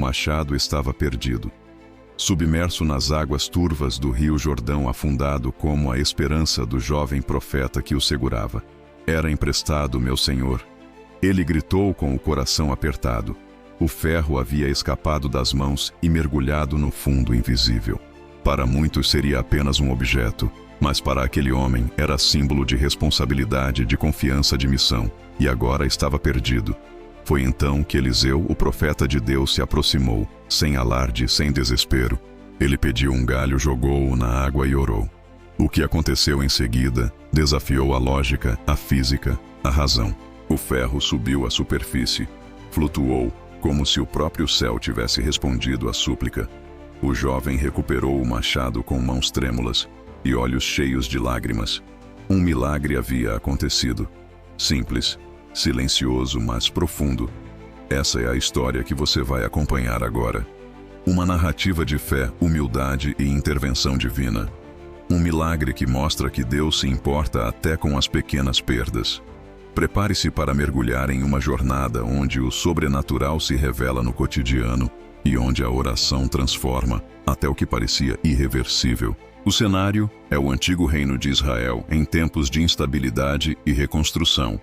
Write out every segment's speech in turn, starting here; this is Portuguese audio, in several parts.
machado estava perdido. Submerso nas águas turvas do rio Jordão, afundado como a esperança do jovem profeta que o segurava. Era emprestado, meu senhor. Ele gritou com o coração apertado. O ferro havia escapado das mãos e mergulhado no fundo invisível. Para muitos seria apenas um objeto, mas para aquele homem era símbolo de responsabilidade, de confiança, de missão, e agora estava perdido. Foi então que Eliseu, o profeta de Deus, se aproximou, sem alarde, sem desespero. Ele pediu um galho, jogou-o na água e orou. O que aconteceu em seguida desafiou a lógica, a física, a razão. O ferro subiu à superfície, flutuou, como se o próprio céu tivesse respondido à súplica. O jovem recuperou o machado com mãos trêmulas e olhos cheios de lágrimas. Um milagre havia acontecido. Simples, silencioso, mas profundo. Essa é a história que você vai acompanhar agora. Uma narrativa de fé, humildade e intervenção divina. Um milagre que mostra que Deus se importa até com as pequenas perdas. Prepare-se para mergulhar em uma jornada onde o sobrenatural se revela no cotidiano e onde a oração transforma até o que parecia irreversível. O cenário é o antigo reino de Israel em tempos de instabilidade e reconstrução.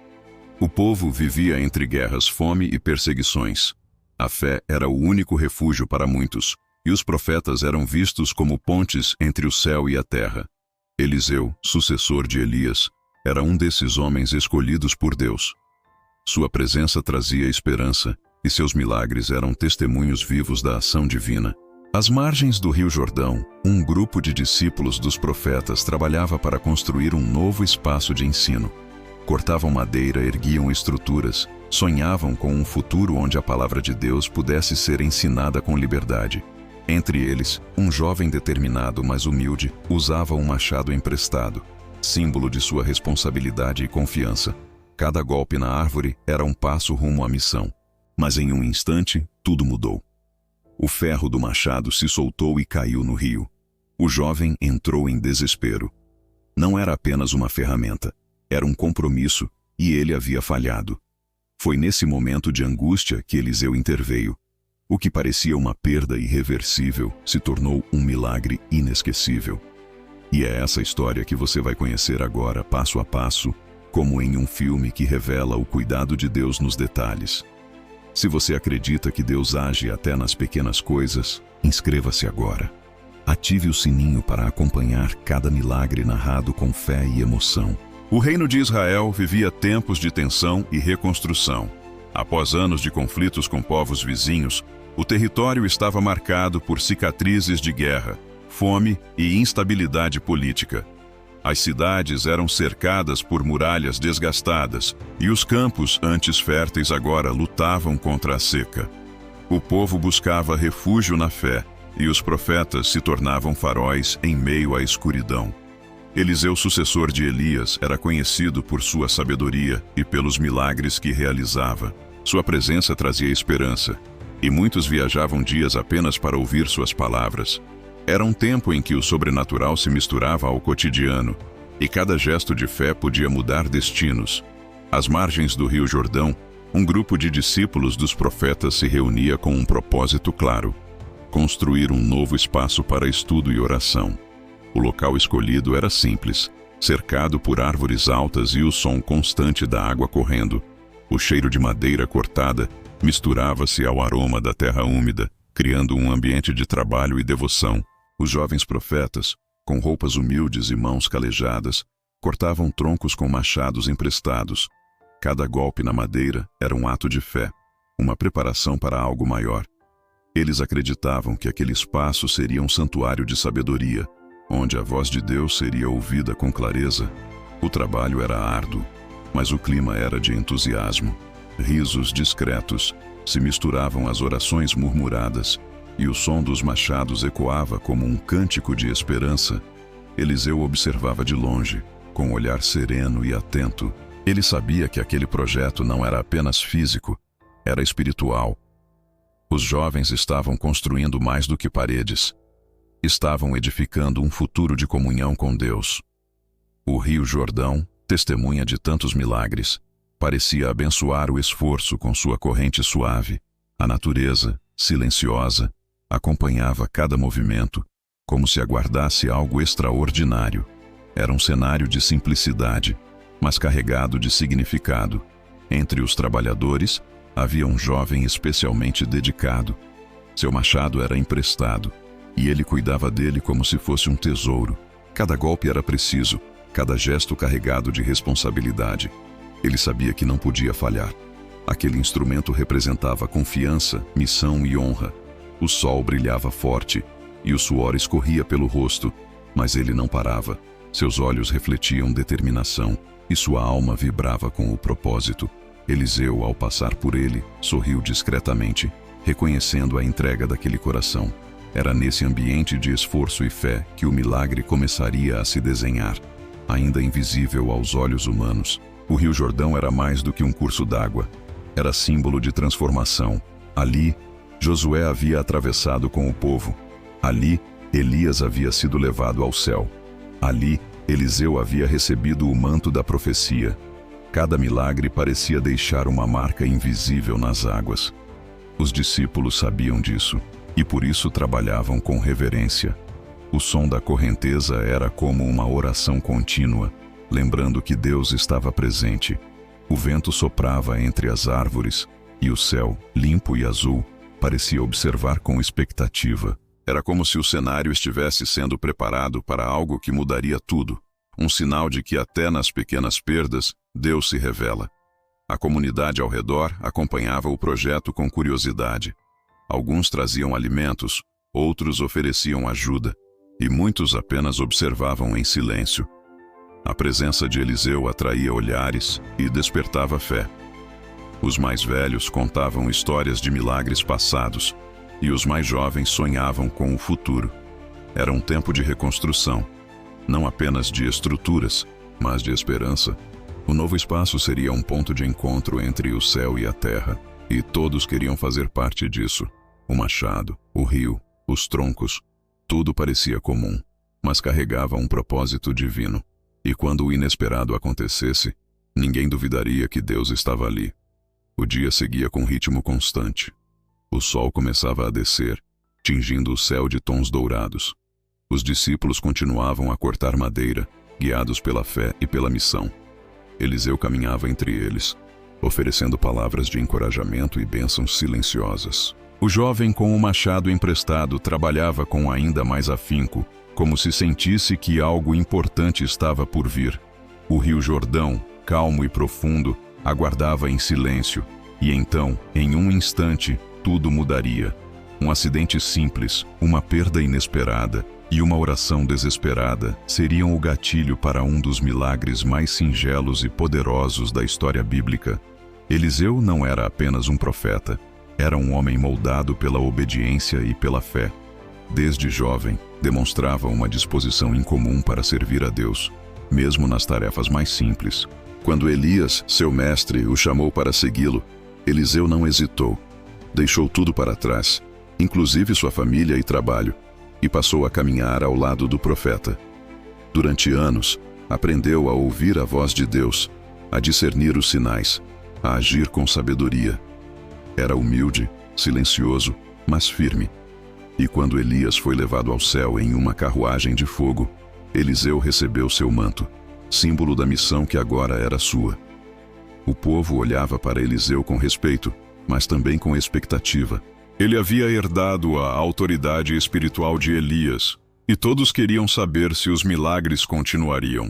O povo vivia entre guerras, fome e perseguições. A fé era o único refúgio para muitos, e os profetas eram vistos como pontes entre o céu e a terra. Eliseu, sucessor de Elias, era um desses homens escolhidos por Deus. Sua presença trazia esperança, e seus milagres eram testemunhos vivos da ação divina. Às margens do Rio Jordão, um grupo de discípulos dos profetas trabalhava para construir um novo espaço de ensino. Cortavam madeira, erguiam estruturas, sonhavam com um futuro onde a palavra de Deus pudesse ser ensinada com liberdade. Entre eles, um jovem determinado, mas humilde, usava um machado emprestado, símbolo de sua responsabilidade e confiança. Cada golpe na árvore era um passo rumo à missão. Mas em um instante, tudo mudou. O ferro do machado se soltou e caiu no rio. O jovem entrou em desespero. Não era apenas uma ferramenta, era um compromisso, e ele havia falhado. Foi nesse momento de angústia que Eliseu interveio. O que parecia uma perda irreversível se tornou um milagre inesquecível. E é essa história que você vai conhecer agora, passo a passo, como em um filme que revela o cuidado de Deus nos detalhes. Se você acredita que Deus age até nas pequenas coisas, inscreva-se agora. Ative o sininho para acompanhar cada milagre narrado com fé e emoção. O reino de Israel vivia tempos de tensão e reconstrução. Após anos de conflitos com povos vizinhos, o território estava marcado por cicatrizes de guerra, fome e instabilidade política. As cidades eram cercadas por muralhas desgastadas e os campos, antes férteis, agora lutavam contra a seca. O povo buscava refúgio na fé e os profetas se tornavam faróis em meio à escuridão. Eliseu, sucessor de Elias, era conhecido por sua sabedoria e pelos milagres que realizava. Sua presença trazia esperança, e muitos viajavam dias apenas para ouvir suas palavras. Era um tempo em que o sobrenatural se misturava ao cotidiano, e cada gesto de fé podia mudar destinos. Às margens do Rio Jordão, um grupo de discípulos dos profetas se reunia com um propósito claro: construir um novo espaço para estudo e oração. O local escolhido era simples, cercado por árvores altas e o som constante da água correndo. O cheiro de madeira cortada misturava-se ao aroma da terra úmida, criando um ambiente de trabalho e devoção. Os jovens profetas, com roupas humildes e mãos calejadas, cortavam troncos com machados emprestados. Cada golpe na madeira era um ato de fé, uma preparação para algo maior. Eles acreditavam que aquele espaço seria um santuário de sabedoria, onde a voz de Deus seria ouvida com clareza. O trabalho era árduo, mas o clima era de entusiasmo. Risos discretos se misturavam às orações murmuradas, e o som dos machados ecoava como um cântico de esperança. Eliseu observava de longe, com um olhar sereno e atento. Ele sabia que aquele projeto não era apenas físico, era espiritual. Os jovens estavam construindo mais do que paredes. Estavam edificando um futuro de comunhão com Deus. O Rio Jordão, testemunha de tantos milagres, parecia abençoar o esforço com sua corrente suave. A natureza, silenciosa, acompanhava cada movimento, como se aguardasse algo extraordinário. Era um cenário de simplicidade, mas carregado de significado. Entre os trabalhadores, havia um jovem especialmente dedicado. Seu machado era emprestado, e ele cuidava dele como se fosse um tesouro. Cada golpe era preciso, cada gesto carregado de responsabilidade. Ele sabia que não podia falhar. Aquele instrumento representava confiança, missão e honra. O sol brilhava forte, e o suor escorria pelo rosto, mas ele não parava. Seus olhos refletiam determinação, e sua alma vibrava com o propósito. Eliseu, ao passar por ele, sorriu discretamente, reconhecendo a entrega daquele coração. Era nesse ambiente de esforço e fé que o milagre começaria a se desenhar. Ainda invisível aos olhos humanos, o Rio Jordão era mais do que um curso d'água. Era símbolo de transformação. Ali, Josué havia atravessado com o povo. Ali, Elias havia sido levado ao céu. Ali, Eliseu havia recebido o manto da profecia. Cada milagre parecia deixar uma marca invisível nas águas. Os discípulos sabiam disso, e por isso trabalhavam com reverência. O som da correnteza era como uma oração contínua, lembrando que Deus estava presente. O vento soprava entre as árvores, e o céu, limpo e azul, parecia observar com expectativa. Era como se o cenário estivesse sendo preparado para algo que mudaria tudo. Um sinal de que até nas pequenas perdas, Deus se revela. A comunidade ao redor acompanhava o projeto com curiosidade. Alguns traziam alimentos, outros ofereciam ajuda, e muitos apenas observavam em silêncio. A presença de Eliseu atraía olhares e despertava fé. Os mais velhos contavam histórias de milagres passados, e os mais jovens sonhavam com o futuro. Era um tempo de reconstrução, não apenas de estruturas, mas de esperança. O novo espaço seria um ponto de encontro entre o céu e a terra, e todos queriam fazer parte disso. O machado, o rio, os troncos, tudo parecia comum, mas carregava um propósito divino. E quando o inesperado acontecesse, ninguém duvidaria que Deus estava ali. O dia seguia com ritmo constante. O sol começava a descer, tingindo o céu de tons dourados. Os discípulos continuavam a cortar madeira, guiados pela fé e pela missão. Eliseu caminhava entre eles, oferecendo palavras de encorajamento e bênçãos silenciosas. O jovem com o machado emprestado trabalhava com ainda mais afinco, como se sentisse que algo importante estava por vir. O Rio Jordão, calmo e profundo, aguardava em silêncio, e então, em um instante, tudo mudaria. Um acidente simples, uma perda inesperada e uma oração desesperada seriam o gatilho para um dos milagres mais singelos e poderosos da história bíblica. Eliseu não era apenas um profeta, era um homem moldado pela obediência e pela fé. Desde jovem, demonstrava uma disposição incomum para servir a Deus, mesmo nas tarefas mais simples. Quando Elias, seu mestre, o chamou para segui-lo, Eliseu não hesitou. Deixou tudo para trás, inclusive sua família e trabalho, e passou a caminhar ao lado do profeta. Durante anos, aprendeu a ouvir a voz de Deus, a discernir os sinais, a agir com sabedoria. Era humilde, silencioso, mas firme. E quando Elias foi levado ao céu em uma carruagem de fogo, Eliseu recebeu seu manto, símbolo da missão que agora era sua. O povo olhava para Eliseu com respeito, mas também com expectativa. Ele havia herdado a autoridade espiritual de Elias, e todos queriam saber se os milagres continuariam.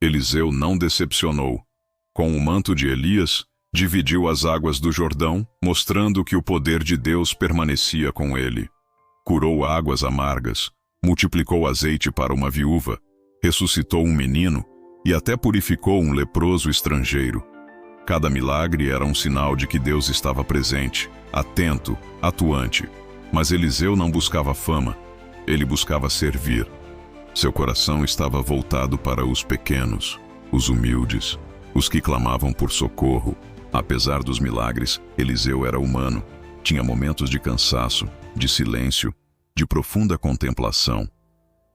Eliseu não decepcionou. Com o manto de Elias, dividiu as águas do Jordão, mostrando que o poder de Deus permanecia com ele. Curou águas amargas, multiplicou azeite para uma viúva, ressuscitou um menino e até purificou um leproso estrangeiro. Cada milagre era um sinal de que Deus estava presente, atento, atuante. Mas Eliseu não buscava fama, ele buscava servir. Seu coração estava voltado para os pequenos, os humildes, os que clamavam por socorro. Apesar dos milagres, Eliseu era humano. Tinha momentos de cansaço, de silêncio, de profunda contemplação.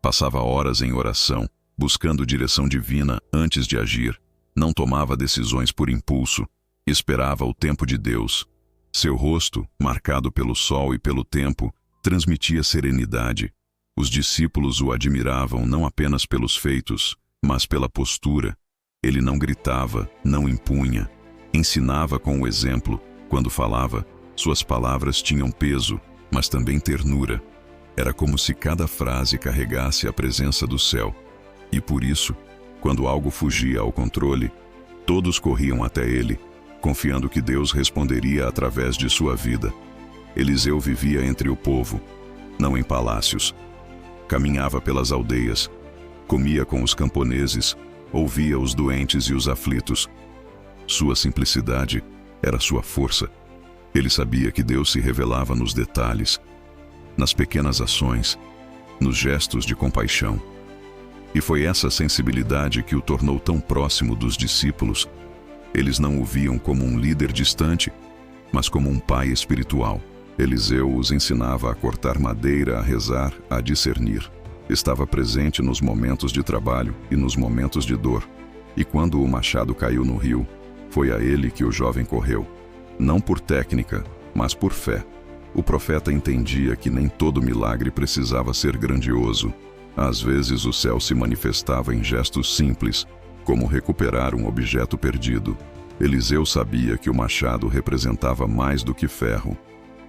Passava horas em oração, buscando direção divina antes de agir. Não tomava decisões por impulso, esperava o tempo de Deus. Seu rosto, marcado pelo sol e pelo tempo, transmitia serenidade. Os discípulos o admiravam não apenas pelos feitos, mas pela postura. Ele não gritava, não impunha. Ensinava com o exemplo. Quando falava, suas palavras tinham peso, mas também ternura. Era como se cada frase carregasse a presença do céu. E por isso, quando algo fugia ao controle, todos corriam até ele, confiando que Deus responderia através de sua vida. Eliseu vivia entre o povo, não em palácios. Caminhava pelas aldeias, comia com os camponeses, ouvia os doentes e os aflitos. Sua simplicidade era sua força. Ele sabia que Deus se revelava nos detalhes, nas pequenas ações, nos gestos de compaixão. E foi essa sensibilidade que o tornou tão próximo dos discípulos. Eles não o viam como um líder distante, mas como um pai espiritual. Eliseu os ensinava a cortar madeira, a rezar, a discernir. Estava presente nos momentos de trabalho e nos momentos de dor. E quando o machado caiu no rio, foi a ele que o jovem correu. Não por técnica, mas por fé. O profeta entendia que nem todo milagre precisava ser grandioso. Às vezes o céu se manifestava em gestos simples, como recuperar um objeto perdido. Eliseu sabia que o machado representava mais do que ferro.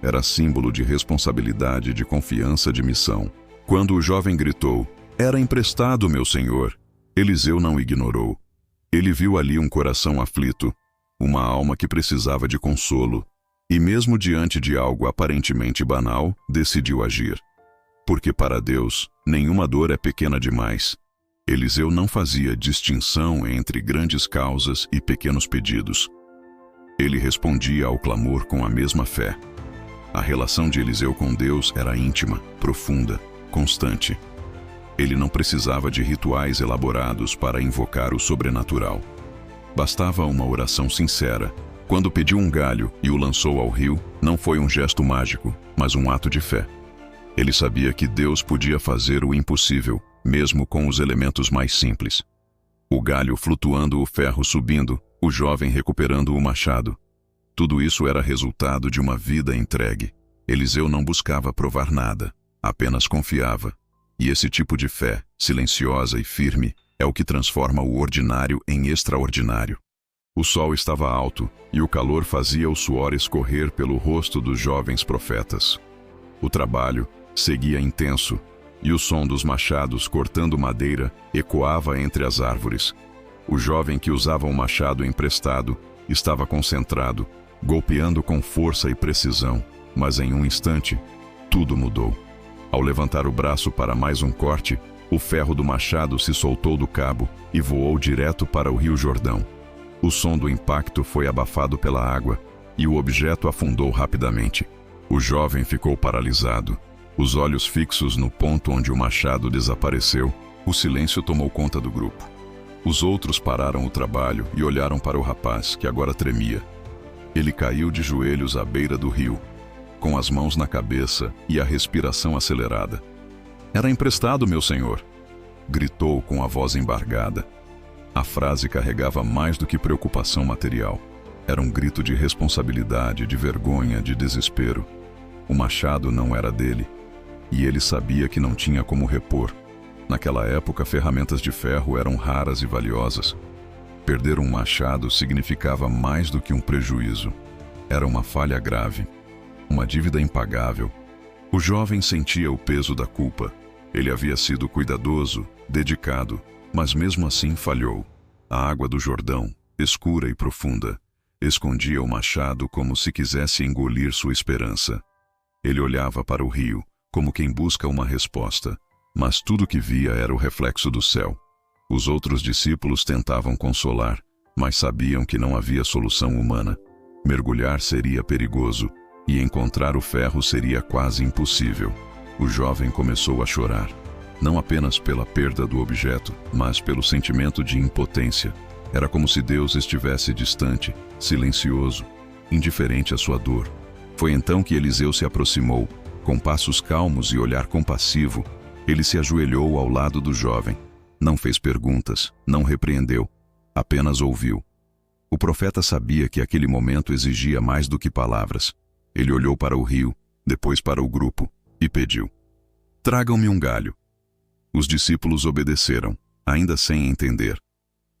Era símbolo de responsabilidade e de confiança de missão. Quando o jovem gritou, "Era emprestado, meu senhor", Eliseu não ignorou. Ele viu ali um coração aflito, uma alma que precisava de consolo. E mesmo diante de algo aparentemente banal, decidiu agir. Porque para Deus, nenhuma dor é pequena demais. Eliseu não fazia distinção entre grandes causas e pequenos pedidos. Ele respondia ao clamor com a mesma fé. A relação de Eliseu com Deus era íntima, profunda, constante. Ele não precisava de rituais elaborados para invocar o sobrenatural. Bastava uma oração sincera. Quando pediu um galho e o lançou ao rio, não foi um gesto mágico, mas um ato de fé. Ele sabia que Deus podia fazer o impossível, mesmo com os elementos mais simples. O galho flutuando, o ferro subindo, o jovem recuperando o machado. Tudo isso era resultado de uma vida entregue. Eliseu não buscava provar nada, apenas confiava. E esse tipo de fé, silenciosa e firme, é o que transforma o ordinário em extraordinário. O sol estava alto, e o calor fazia o suor escorrer pelo rosto dos jovens profetas. O trabalho seguia intenso, e o som dos machados cortando madeira ecoava entre as árvores. O jovem que usava um machado emprestado estava concentrado, golpeando com força e precisão, mas em um instante, tudo mudou. Ao levantar o braço para mais um corte, o ferro do machado se soltou do cabo e voou direto para o Rio Jordão. O som do impacto foi abafado pela água e o objeto afundou rapidamente. O jovem ficou paralisado, os olhos fixos no ponto onde o machado desapareceu. O silêncio tomou conta do grupo. Os outros pararam o trabalho e olharam para o rapaz, que agora tremia. Ele caiu de joelhos à beira do rio, com as mãos na cabeça e a respiração acelerada. "Era emprestado, meu senhor", gritou com a voz embargada. A frase carregava mais do que preocupação material. Era um grito de responsabilidade, de vergonha, de desespero. O machado não era dele, e ele sabia que não tinha como repor. Naquela época, ferramentas de ferro eram raras e valiosas. Perder um machado significava mais do que um prejuízo. Era uma falha grave, uma dívida impagável. O jovem sentia o peso da culpa. Ele havia sido cuidadoso, dedicado, mas mesmo assim falhou. A água do Jordão, escura e profunda, escondia o machado como se quisesse engolir sua esperança. Ele olhava para o rio, como quem busca uma resposta, mas tudo que via era o reflexo do céu. Os outros discípulos tentavam consolar, mas sabiam que não havia solução humana. Mergulhar seria perigoso, e encontrar o ferro seria quase impossível. O jovem começou a chorar. Não apenas pela perda do objeto, mas pelo sentimento de impotência. Era como se Deus estivesse distante, silencioso, indiferente à sua dor. Foi então que Eliseu se aproximou, com passos calmos e olhar compassivo. Ele se ajoelhou ao lado do jovem. Não fez perguntas, não repreendeu, apenas ouviu. O profeta sabia que aquele momento exigia mais do que palavras. Ele olhou para o rio, depois para o grupo, e pediu: "Tragam-me um galho." Os discípulos obedeceram, ainda sem entender.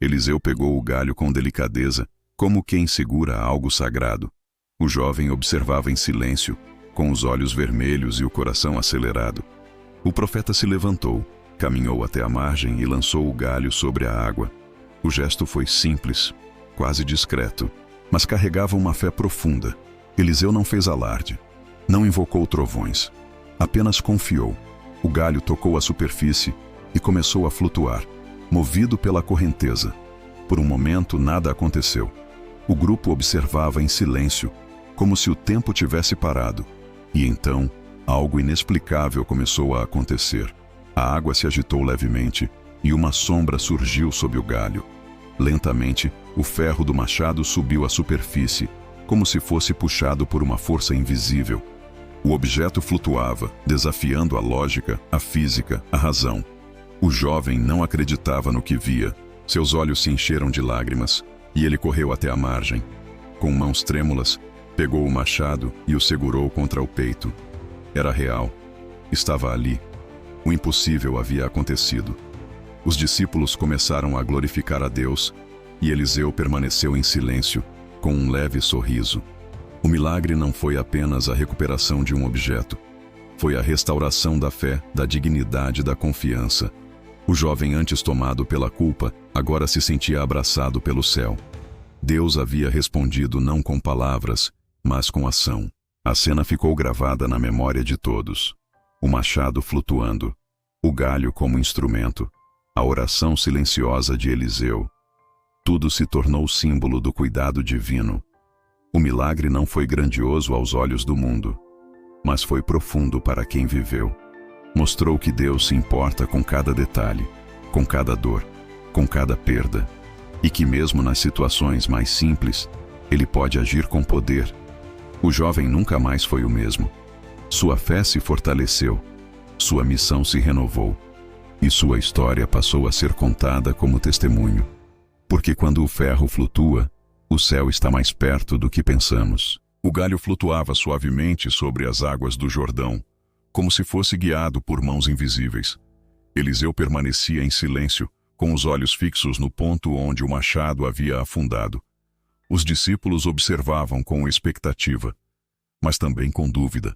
Eliseu pegou o galho com delicadeza, como quem segura algo sagrado. O jovem observava em silêncio, com os olhos vermelhos e o coração acelerado. O profeta se levantou, caminhou até a margem e lançou o galho sobre a água. O gesto foi simples, quase discreto, mas carregava uma fé profunda. Eliseu não fez alarde, não invocou trovões, apenas confiou. O galho tocou a superfície e começou a flutuar, movido pela correnteza. Por um momento nada aconteceu. O grupo observava em silêncio, como se o tempo tivesse parado. E então, algo inexplicável começou a acontecer. A água se agitou levemente e uma sombra surgiu sob o galho. Lentamente, o ferro do machado subiu à superfície, como se fosse puxado por uma força invisível. O objeto flutuava, desafiando a lógica, a física, a razão. O jovem não acreditava no que via. Seus olhos se encheram de lágrimas, e ele correu até a margem. Com mãos trêmulas, pegou o machado e o segurou contra o peito. Era real. Estava ali. O impossível havia acontecido. Os discípulos começaram a glorificar a Deus, e Eliseu permaneceu em silêncio, com um leve sorriso. O milagre não foi apenas a recuperação de um objeto. Foi a restauração da fé, da dignidade, da confiança. O jovem, antes tomado pela culpa, agora se sentia abraçado pelo céu. Deus havia respondido não com palavras, mas com ação. A cena ficou gravada na memória de todos. O machado flutuando, o galho como instrumento, a oração silenciosa de Eliseu. Tudo se tornou símbolo do cuidado divino. O milagre não foi grandioso aos olhos do mundo, mas foi profundo para quem viveu. Mostrou que Deus se importa com cada detalhe, com cada dor, com cada perda, e que mesmo nas situações mais simples, Ele pode agir com poder. O jovem nunca mais foi o mesmo. Sua fé se fortaleceu, sua missão se renovou, e sua história passou a ser contada como testemunho. Porque quando o ferro flutua, o céu está mais perto do que pensamos. O galho flutuava suavemente sobre as águas do Jordão, como se fosse guiado por mãos invisíveis. Eliseu permanecia em silêncio, com os olhos fixos no ponto onde o machado havia afundado. Os discípulos observavam com expectativa, mas também com dúvida.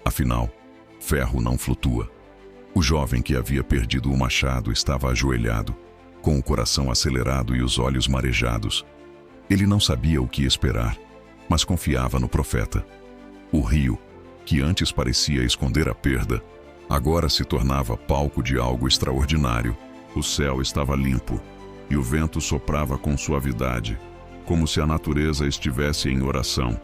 Afinal, ferro não flutua. O jovem que havia perdido o machado estava ajoelhado, com o coração acelerado e os olhos marejados. Ele não sabia o que esperar, mas confiava no profeta. O rio, que antes parecia esconder a perda, agora se tornava palco de algo extraordinário. O céu estava limpo, e o vento soprava com suavidade, como se a natureza estivesse em oração.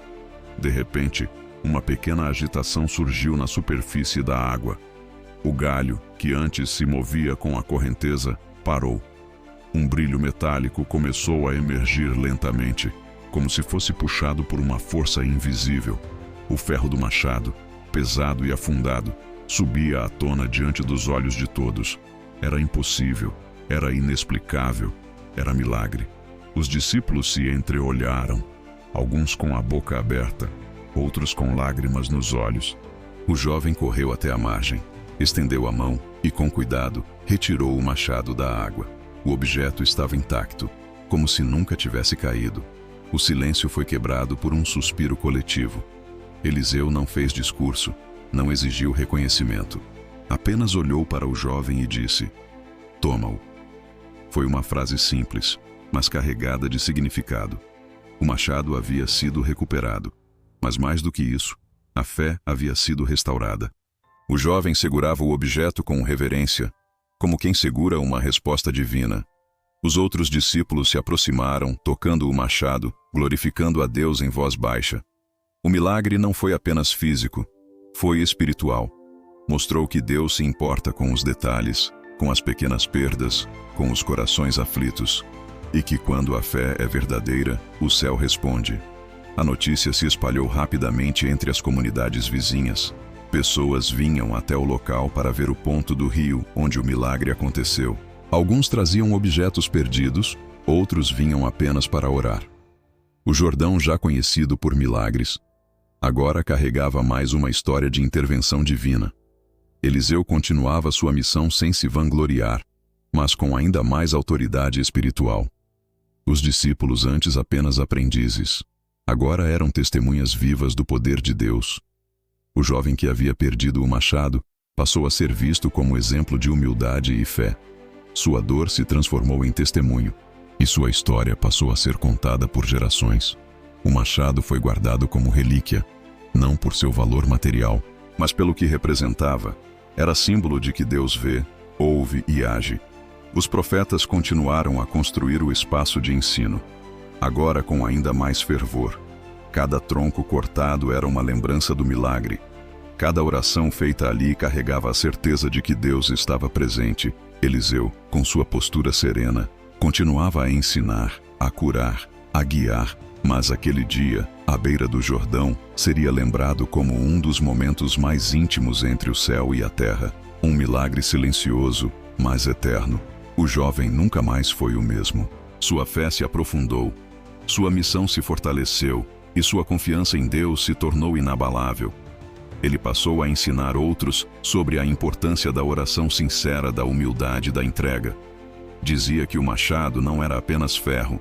De repente, uma pequena agitação surgiu na superfície da água. O galho, que antes se movia com a correnteza, parou. Um brilho metálico começou a emergir lentamente, como se fosse puxado por uma força invisível. O ferro do machado, pesado e afundado, subia à tona diante dos olhos de todos. Era impossível, era inexplicável, era milagre. Os discípulos se entreolharam, alguns com a boca aberta, outros com lágrimas nos olhos. O jovem correu até a margem, estendeu a mão e, com cuidado, retirou o machado da água. O objeto estava intacto, como se nunca tivesse caído. O silêncio foi quebrado por um suspiro coletivo. Eliseu não fez discurso, não exigiu reconhecimento. Apenas olhou para o jovem e disse: "Toma-o." Foi uma frase simples, mas carregada de significado. O machado havia sido recuperado, mas mais do que isso, a fé havia sido restaurada. O jovem segurava o objeto com reverência, como quem segura uma resposta divina. Os outros discípulos se aproximaram, tocando o machado, glorificando a Deus em voz baixa. O milagre não foi apenas físico, foi espiritual. Mostrou que Deus se importa com os detalhes, com as pequenas perdas, com os corações aflitos, e que quando a fé é verdadeira, o céu responde. A notícia se espalhou rapidamente entre as comunidades vizinhas. Pessoas vinham até o local para ver o ponto do rio onde o milagre aconteceu. Alguns traziam objetos perdidos, outros vinham apenas para orar. O Jordão, já conhecido por milagres, agora carregava mais uma história de intervenção divina. Eliseu continuava sua missão sem se vangloriar, mas com ainda mais autoridade espiritual. Os discípulos, antes apenas aprendizes, agora eram testemunhas vivas do poder de Deus. O jovem que havia perdido o machado passou a ser visto como exemplo de humildade e fé. Sua dor se transformou em testemunho, e sua história passou a ser contada por gerações. O machado foi guardado como relíquia, não por seu valor material, mas pelo que representava. Era símbolo de que Deus vê, ouve e age. Os profetas continuaram a construir o espaço de ensino, agora com ainda mais fervor. Cada tronco cortado era uma lembrança do milagre. Cada oração feita ali carregava a certeza de que Deus estava presente. Eliseu, com sua postura serena, continuava a ensinar, a curar, a guiar, mas aquele dia, à beira do Jordão, seria lembrado como um dos momentos mais íntimos entre o céu e a terra. Um milagre silencioso, mas eterno. O jovem nunca mais foi o mesmo. Sua fé se aprofundou, sua missão se fortaleceu e sua confiança em Deus se tornou inabalável. Ele passou a ensinar outros sobre a importância da oração sincera, da humildade e da entrega. Dizia que o machado não era apenas ferro,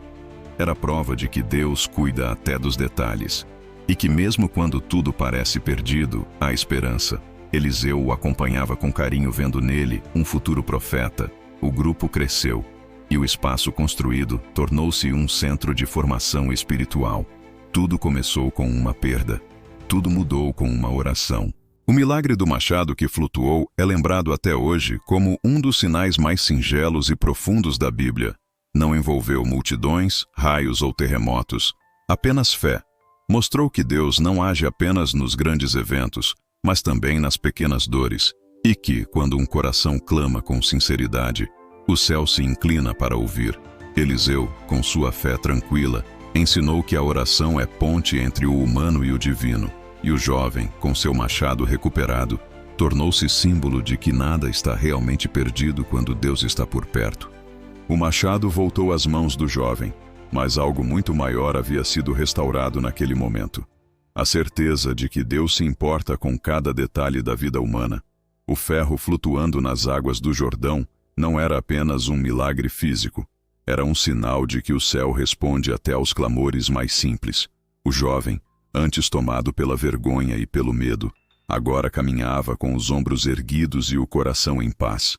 era prova de que Deus cuida até dos detalhes, e que mesmo quando tudo parece perdido, há esperança. Eliseu o acompanhava com carinho, vendo nele um futuro profeta. O grupo cresceu, e o espaço construído tornou-se um centro de formação espiritual. Tudo começou com uma perda. Tudo mudou com uma oração. O milagre do machado que flutuou é lembrado até hoje como um dos sinais mais singelos e profundos da Bíblia. Não envolveu multidões, raios ou terremotos. Apenas fé. Mostrou que Deus não age apenas nos grandes eventos, mas também nas pequenas dores. E que, quando um coração clama com sinceridade, o céu se inclina para ouvir. Eliseu, com sua fé tranquila, ensinou que a oração é ponte entre o humano e o divino. E o jovem, com seu machado recuperado, tornou-se símbolo de que nada está realmente perdido quando Deus está por perto. O machado voltou às mãos do jovem, mas algo muito maior havia sido restaurado naquele momento. A certeza de que Deus se importa com cada detalhe da vida humana. O ferro flutuando nas águas do Jordão não era apenas um milagre físico, era um sinal de que o céu responde até aos clamores mais simples. O jovem, antes tomado pela vergonha e pelo medo, agora caminhava com os ombros erguidos e o coração em paz.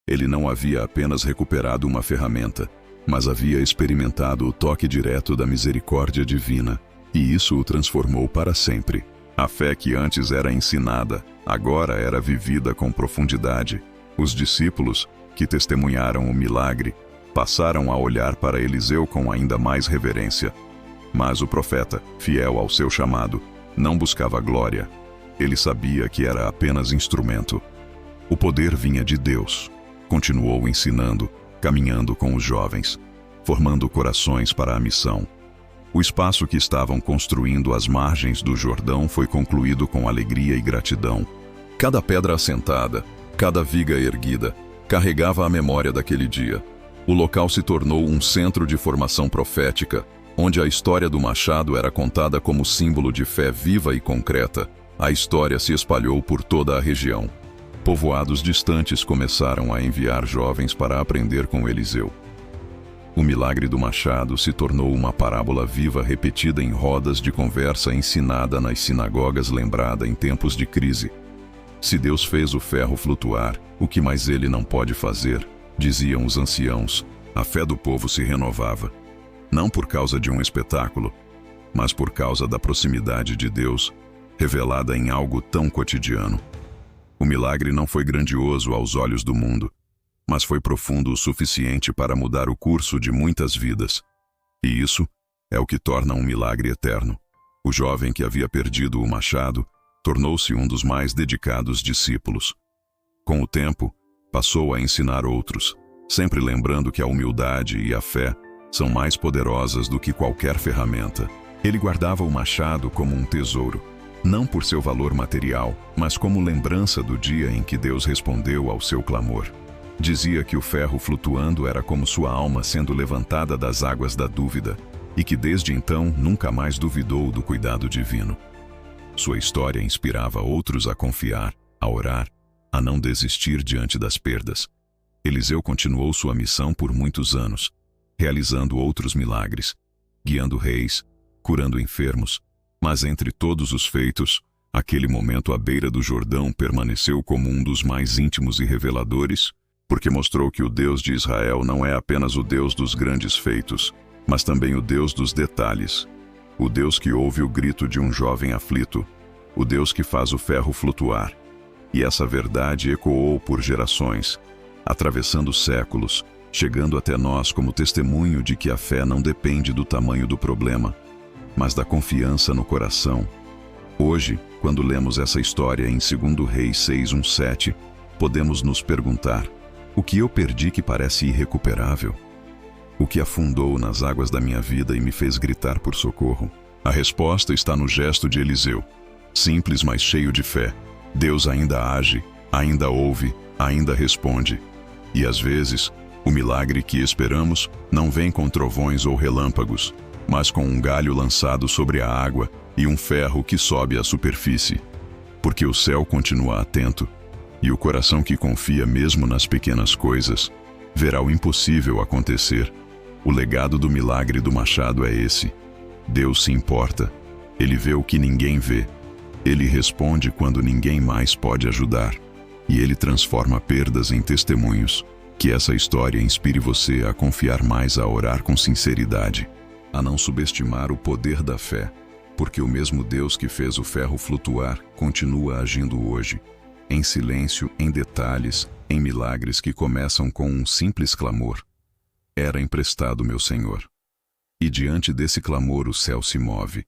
Ele não havia apenas recuperado uma ferramenta, mas havia experimentado o toque direto da misericórdia divina, e isso o transformou para sempre. A fé que antes era ensinada, agora era vivida com profundidade. Os discípulos, que testemunharam o milagre, passaram a olhar para Eliseu com ainda mais reverência. Mas o profeta, fiel ao seu chamado, não buscava glória. Ele sabia que era apenas instrumento. O poder vinha de Deus. Continuou ensinando, caminhando com os jovens, formando corações para a missão. O espaço que estavam construindo às margens do Jordão foi concluído com alegria e gratidão. Cada pedra assentada, cada viga erguida, carregava a memória daquele dia. O local se tornou um centro de formação profética, onde a história do machado era contada como símbolo de fé viva e concreta. A história se espalhou por toda a região. Povoados distantes começaram a enviar jovens para aprender com Eliseu. O milagre do machado se tornou uma parábola viva repetida em rodas de conversa, ensinada nas sinagogas, lembrada em tempos de crise. Se Deus fez o ferro flutuar, o que mais ele não pode fazer? Diziam os anciãos. A fé do povo se renovava. Não por causa de um espetáculo, mas por causa da proximidade de Deus, revelada em algo tão cotidiano. O milagre não foi grandioso aos olhos do mundo, mas foi profundo o suficiente para mudar o curso de muitas vidas. E isso é o que torna um milagre eterno. O jovem que havia perdido o machado tornou-se um dos mais dedicados discípulos. Com o tempo, passou a ensinar outros, sempre lembrando que a humildade e a fé são mais poderosas do que qualquer ferramenta. Ele guardava o machado como um tesouro, não por seu valor material, mas como lembrança do dia em que Deus respondeu ao seu clamor. Dizia que o ferro flutuando era como sua alma sendo levantada das águas da dúvida, e que desde então nunca mais duvidou do cuidado divino. Sua história inspirava outros a confiar, a orar, a não desistir diante das perdas. Eliseu continuou sua missão por muitos anos, realizando outros milagres, guiando reis, curando enfermos, mas entre todos os feitos, aquele momento à beira do Jordão permaneceu como um dos mais íntimos e reveladores, porque mostrou que o Deus de Israel não é apenas o Deus dos grandes feitos, mas também o Deus dos detalhes. O Deus que ouve o grito de um jovem aflito, o Deus que faz o ferro flutuar. E essa verdade ecoou por gerações, atravessando séculos, chegando até nós como testemunho de que a fé não depende do tamanho do problema, mas da confiança no coração. Hoje, quando lemos essa história em 2 Reis 6:1-7, podemos nos perguntar: o que eu perdi que parece irrecuperável? O que afundou nas águas da minha vida e me fez gritar por socorro? A resposta está no gesto de Eliseu. Simples, mas cheio de fé. Deus ainda age, ainda ouve, ainda responde. E às vezes, o milagre que esperamos não vem com trovões ou relâmpagos, mas com um galho lançado sobre a água e um ferro que sobe à superfície. Porque o céu continua atento, e o coração que confia mesmo nas pequenas coisas, verá o impossível acontecer. O legado do milagre do machado é esse. Deus se importa. Ele vê o que ninguém vê. Ele responde quando ninguém mais pode ajudar. E ele transforma perdas em testemunhos. Que essa história inspire você a confiar mais, a orar com sinceridade, a não subestimar o poder da fé, porque o mesmo Deus que fez o ferro flutuar continua agindo hoje, em silêncio, em detalhes, em milagres que começam com um simples clamor. Era emprestado, meu Senhor. E diante desse clamor o céu se move.